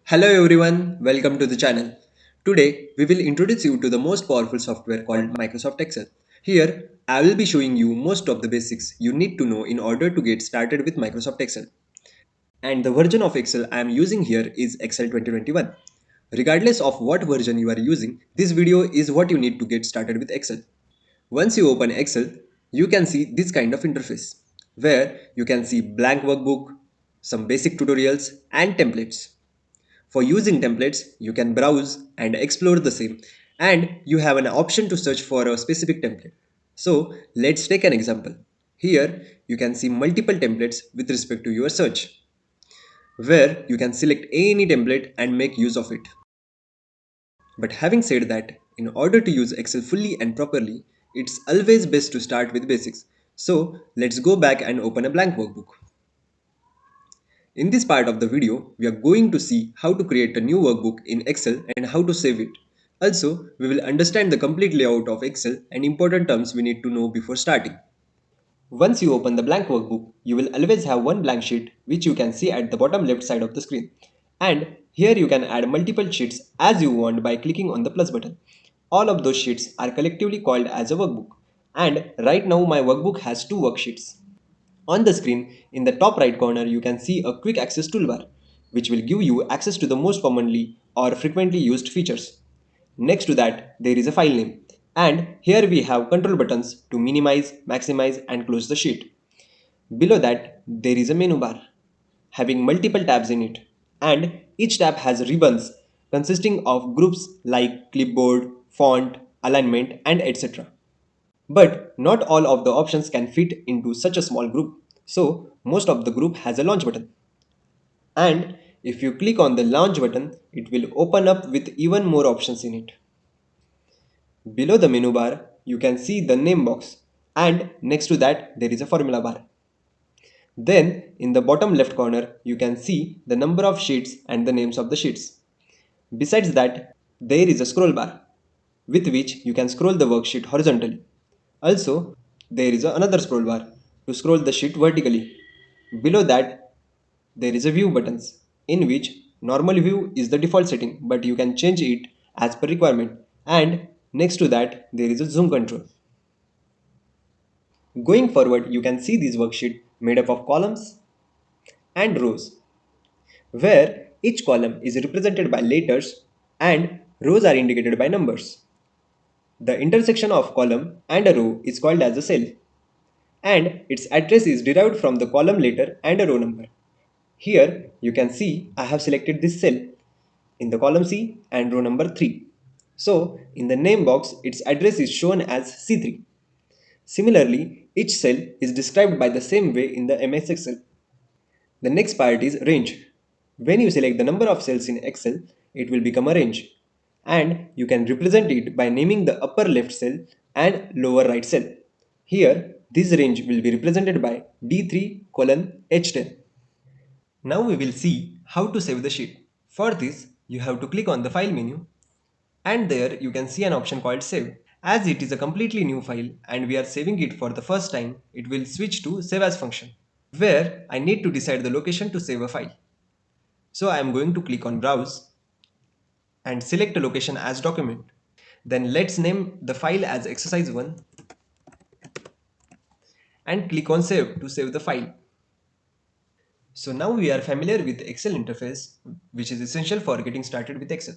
Hello everyone, welcome to the channel. Today we will introduce you to the most powerful software called Microsoft Excel. Here I will be showing you most of the basics you need to know in order to get started with Microsoft Excel. And the version of Excel I am using here is Excel 2021. Regardless of what version you are using, this video is what you need to get started with Excel. Once you open Excel, you can see this kind of interface where you can see blank workbook, some basic tutorials and templates. For using templates, you can browse and explore the same, and you have an option to search for a specific template. So let's take an example. Here you can see multiple templates with respect to your search, where you can select any template and make use of it. But having said that, in order to use Excel fully and properly, it's always best to start with basics. So let's go back and open a blank workbook. In this part of the video, we are going to see how to create a new workbook in Excel and how to save it. Also, we will understand the complete layout of Excel and important terms we need to know before starting. Once you open the blank workbook, you will always have one blank sheet which you can see at the bottom left side of the screen. And here you can add multiple sheets as you want by clicking on the plus button. All of those sheets are collectively called as a workbook. And right now my workbook has two worksheets. On the screen, in the top right corner, you can see a quick access toolbar, which will give you access to the most commonly or frequently used features. Next to that, there is a file name. And here we have control buttons to minimize, maximize, and close the sheet. Below that, there is a menu bar, having multiple tabs in it. And each tab has ribbons consisting of groups like clipboard, font, alignment, and etc. But not all of the options can fit into such a small group. So most of the group has a launch button. And if you click on the launch button, it will open up with even more options in it. Below the menu bar, you can see the name box, and next to that there is a formula bar. Then in the bottom left corner, you can see the number of sheets and the names of the sheets. Besides that, there is a scroll bar with which you can scroll the worksheet horizontally. Also, there is another scroll bar to scroll the sheet vertically. Below that, there is a view buttons in which normal view is the default setting, but you can change it as per requirement. And next to that, there is a zoom control. Going forward, you can see this worksheet made up of columns and rows, where each column is represented by letters and rows are indicated by numbers. The intersection of column and a row is called as a cell, and its address is derived from the column letter and a row number. Here you can see I have selected this cell in the column C and row number 3. So in the name box, its address is shown as C3. Similarly, each cell is described by the same way in the MS Excel. The next part is range. When you select the number of cells in Excel, it will become a range. And you can represent it by naming the upper left cell and lower right cell. Here, this range will be represented by D3 colon H10. Now we will see how to save the sheet. For this, you have to click on the file menu, and there you can see an option called save. As it is a completely new file and we are saving it for the first time, it will switch to save as function, where I need to decide the location to save a file. So I am going to click on browse and select a location as document. Then let's name the file as exercise 1 and click on save to save the file. So now we are familiar with Excel interface, which is essential for getting started with Excel.